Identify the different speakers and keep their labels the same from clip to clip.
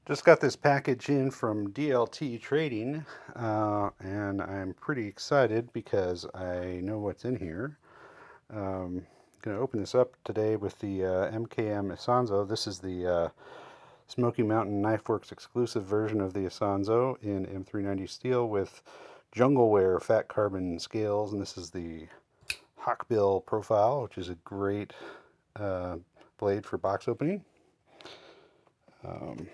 Speaker 1: Just got this package in from DLT Trading, and I'm pretty excited because I know what's in here. I'm going to open this up today with the MKM Isanzo. This is the Smoky Mountain Knife Works exclusive version of the Isanzo in m390 steel with jungleware fat carbon scales, and this is the Hawkbill profile, which is a great blade for box opening. Um,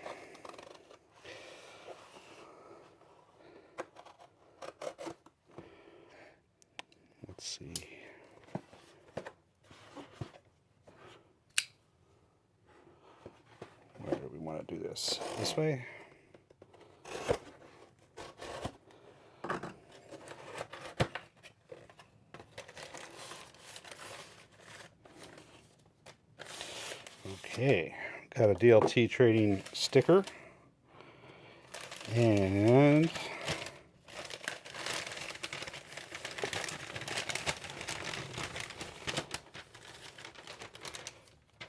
Speaker 1: let's see. Where do we want to do this? This way? Okay, got a DLT Trading sticker and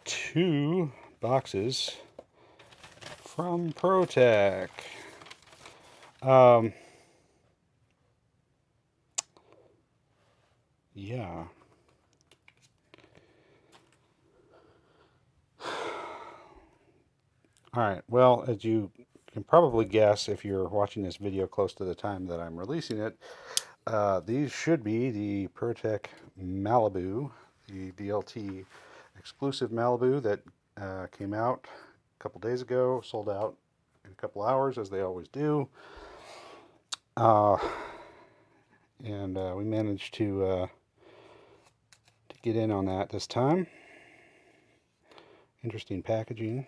Speaker 1: two boxes from ProTech. Yeah. All right, well, as you can probably guess if you're watching this video close to the time that I'm releasing it, these should be the ProTech Malibu, the DLT Exclusive Malibu that came out a couple days ago, sold out in a couple hours, as they always do. Uh, and we managed to get in on that this time. Interesting packaging.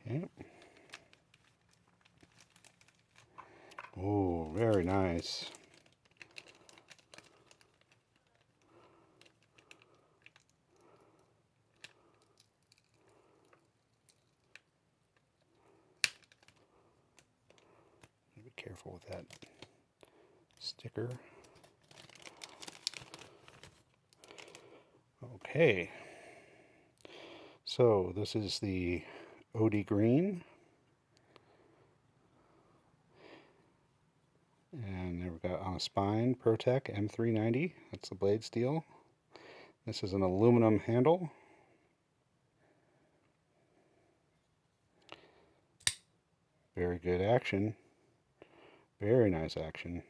Speaker 1: Okay. Oh, very nice. Be careful with that sticker. Okay. So this is the OD green. And then we've got on a spine, ProTech M390. That's the blade steel. This is an aluminum handle. Very good action. Very nice action.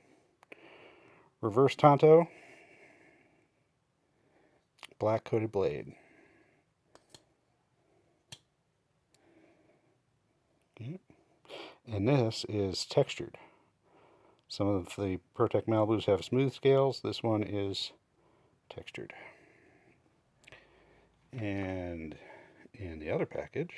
Speaker 1: Reverse Tonto. Black coated blade. Okay. And this is textured. Some of the ProTech Malibus have smooth scales. This one is textured. And in the other package,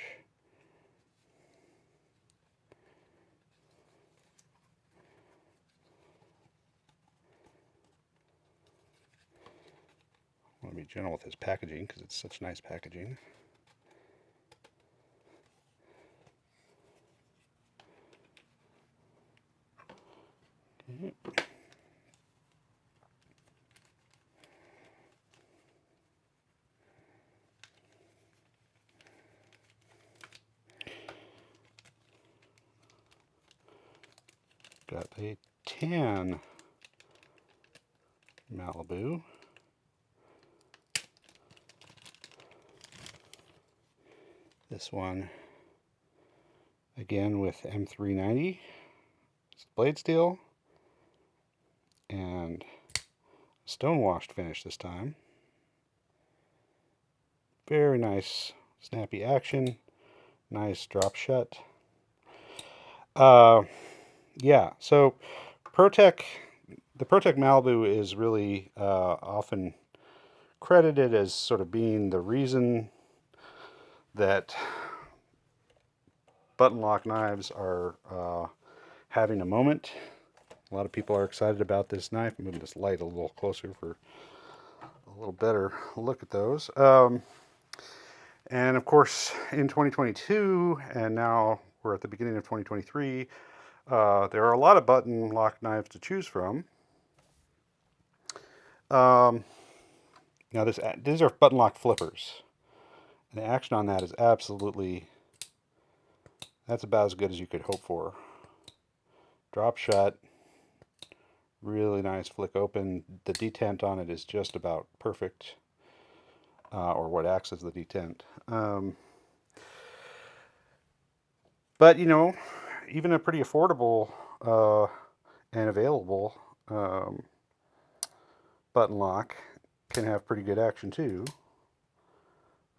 Speaker 1: I want to be gentle with this packaging because it's such nice packaging. Okay. Got a tan Malibu. This one, again with M390. It's blade steel and stone-washed finish this time. Very nice, snappy action. Nice drop shut. Yeah, so ProTech, the ProTech Malibu is really often credited as sort of being the reason that button lock knives are having a moment. A lot of people are excited about this knife. I'm moving this light a little closer for a little better look at those. And of course, in 2022, and now we're at the beginning of 2023, there are a lot of button lock knives to choose from. Now these are button lock flippers. And the action on that is absolutely, that's about as good as you could hope for. Drop shut, really nice flick open. The detent on it is just about perfect, or what acts as the detent. But, you know, even a pretty affordable and available button lock can have pretty good action too.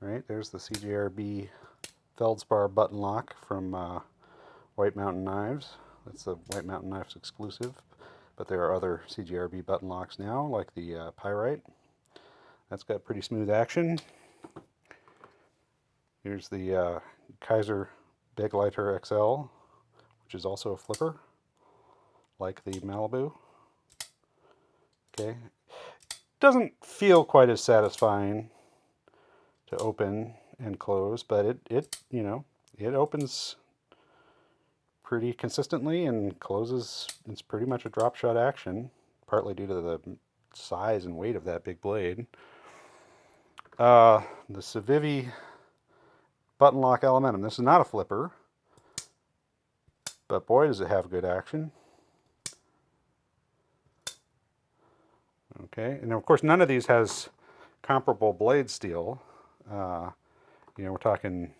Speaker 1: Right, there's the CJRB Feldspar button lock from White Mountain Knives. That's the White Mountain Knives exclusive, but there are other CJRB button locks now, like the Pyrite. That's got pretty smooth action. Here's the Kaiser Baglighter XL, which is also a flipper, like the Malibu. Okay, doesn't feel quite as satisfying to open and close, but it you know, it opens pretty consistently and closes. It's pretty much a drop shot action, partly due to the size and weight of that big blade. The Civivi button lock Elementum. This is not a flipper, but boy does it have good action. Okay, and of course none of these has comparable blade steel. You know, we're talking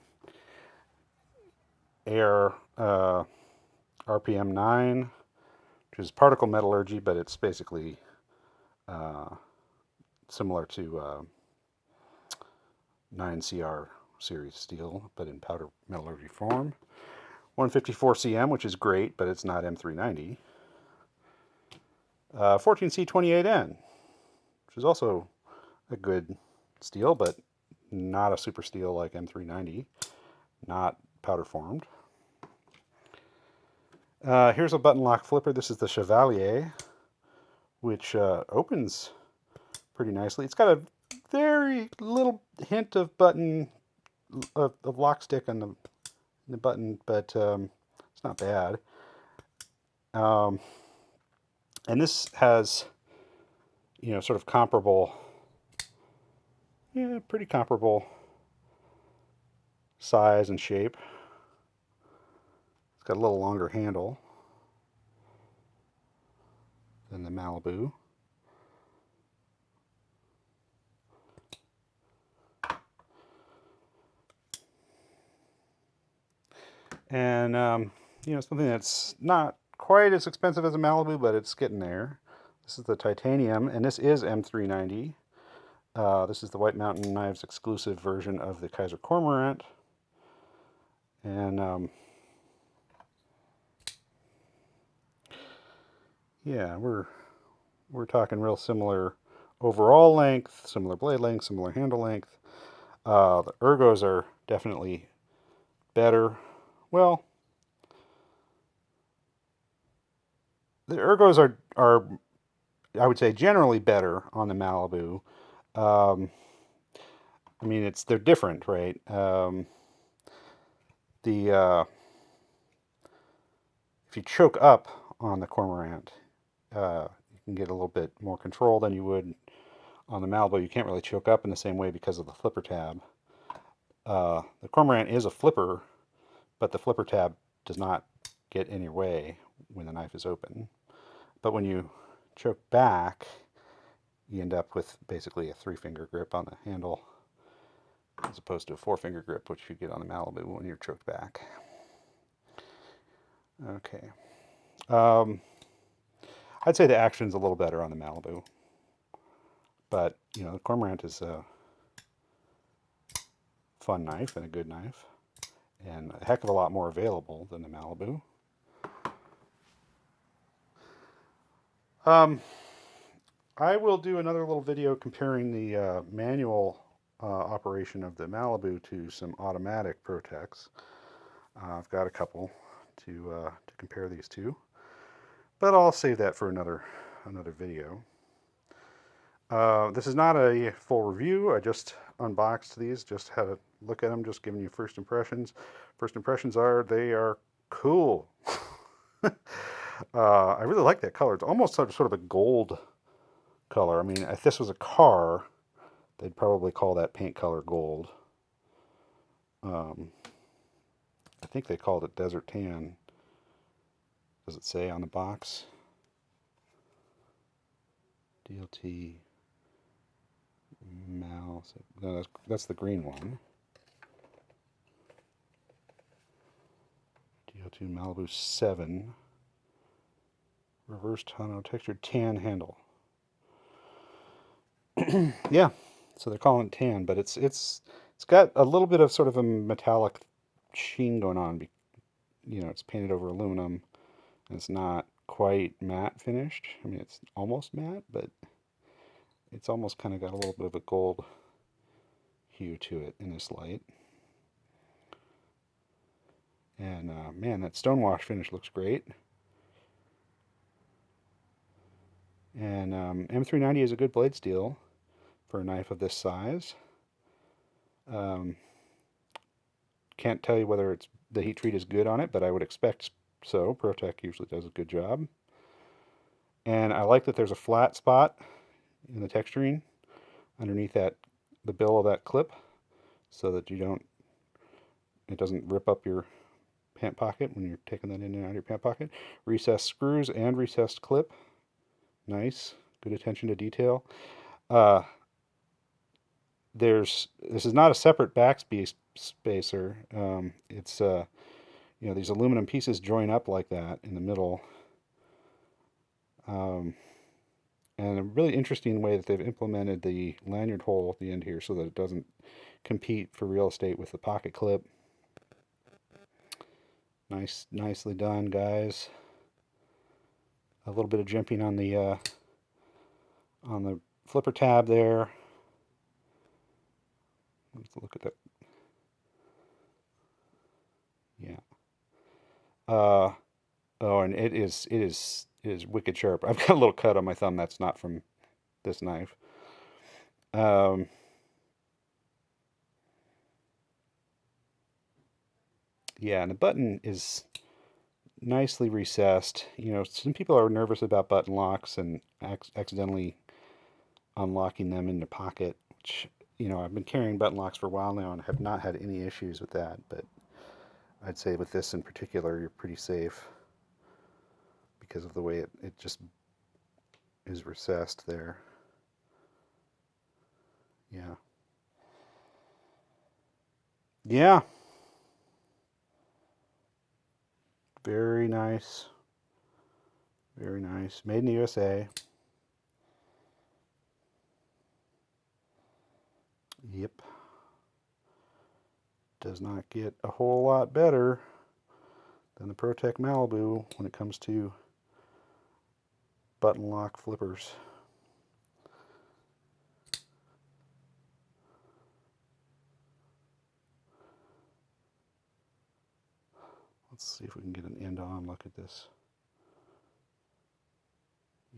Speaker 1: Air RPM 9, which is particle metallurgy, but it's basically similar to 9CR series steel, but in powder metallurgy form. 154 cm, which is great, but it's not M390. 14C28N, which is also a good steel, but not a super steel like M390, not powder formed. Here's a button lock flipper. This is the Chevalier, which opens pretty nicely. It's got a very little hint of button of lock stick on the button, but it's not bad. And this has, you know, sort of comparable, yeah, pretty comparable size and shape. It's got a little longer handle than the Malibu. And, you know, something that's not quite as expensive as a Malibu, but it's getting there. This is the titanium, and this is M390. This is the White Mountain Knives exclusive version of the Kaiser Cormorant. And, yeah, we're talking real similar overall length, similar blade length, similar handle length. The ergos are definitely better. Well, the ergos are I would say generally better on the Malibu. I mean, they're different, right? If you choke up on the Cormorant, you can get a little bit more control than you would on the Malibu. You can't really choke up in the same way because of the flipper tab. The Cormorant is a flipper, but the flipper tab does not get in your way when the knife is open. But when you choke back, you end up with basically a 3-finger grip on the handle as opposed to a 4-finger grip, which you get on the Malibu when you're choked back. Okay. I'd say the action's a little better on the Malibu. But, you know, the Cormorant is a fun knife and a good knife, and a heck of a lot more available than the Malibu. I will do another little video comparing the manual operation of the Malibu to some automatic ProTechs. I've got a couple to compare these two, but I'll save that for another video. This is not a full review. I just unboxed these, just had a look at them, just giving you first impressions. First impressions are they are cool. I really like that color. It's almost sort of a gold color. I mean, if this was a car, they'd probably call that paint color gold. I think they called it desert tan. Does it say on the box? DLT Mal. No, that's the green one. DLT Malibu 7. Reverse tonneau textured tan handle. Yeah, so they're calling it tan, but it's got a little bit of sort of a metallic sheen going on. You know, it's painted over aluminum, and it's not quite matte finished. I mean, it's almost matte, but it's almost kind of got a little bit of a gold hue to it in this light. And man, that stonewash finish looks great. And M390 is a good blade steel for a knife of this size. Can't tell you whether the heat treat is good on it, but I would expect so. ProTech usually does a good job. And I like that there's a flat spot in the texturing underneath the bill of that clip, so that it doesn't rip up your pant pocket when you're taking that in and out of your pant pocket. Recessed screws and recessed clip. Nice. Good attention to detail. This is not a separate backspacer. It's these aluminum pieces join up like that in the middle. And a really interesting way that they've implemented the lanyard hole at the end here so that it doesn't compete for real estate with the pocket clip. Nicely done, guys. A little bit of jimping on the flipper tab there. Let's look at that. Yeah. Oh, and it is wicked sharp. I've got a little cut on my thumb that's not from this knife. Yeah, and the button is nicely recessed. You know, some people are nervous about button locks and accidentally unlocking them in the pocket, which, you know, I've been carrying button locks for a while now and have not had any issues with that, but I'd say with this in particular, you're pretty safe because of the way it just is recessed there. Yeah. Yeah. Very nice. Very nice. Made in the USA. Yep. Does not get a whole lot better than the ProTech Malibu when it comes to button lock flippers. Let's see if we can get an end on look at this.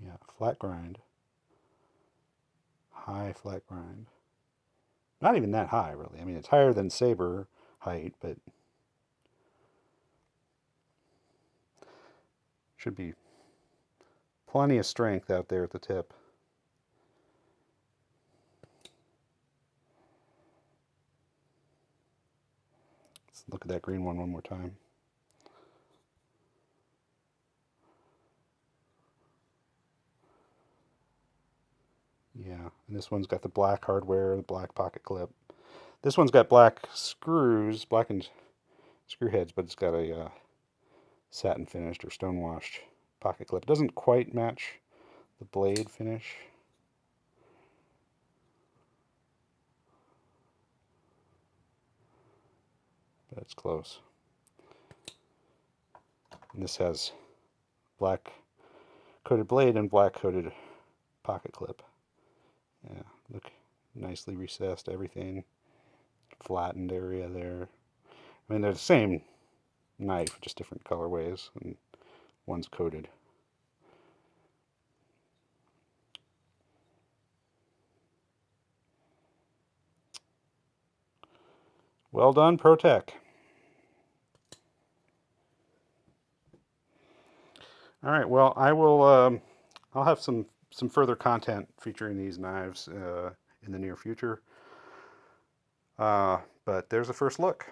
Speaker 1: Yeah, flat grind. High flat grind. Not even that high, really. I mean, it's higher than saber height, but should be plenty of strength out there at the tip. Let's look at that green one more time. Yeah, and this one's got the black hardware, the black pocket clip. This one's got black screws, blackened screw heads, but it's got a satin finished or stone washed pocket clip. It doesn't quite match the blade finish. But it's close. And this has black coated blade and black coated pocket clip. Yeah, look, nicely recessed, everything. Flattened area there. I mean, they're the same knife, just different colorways, and one's coated. Well done, ProTech. All right, well, I'll have some some further content featuring these knives in the near future. But there's a first look.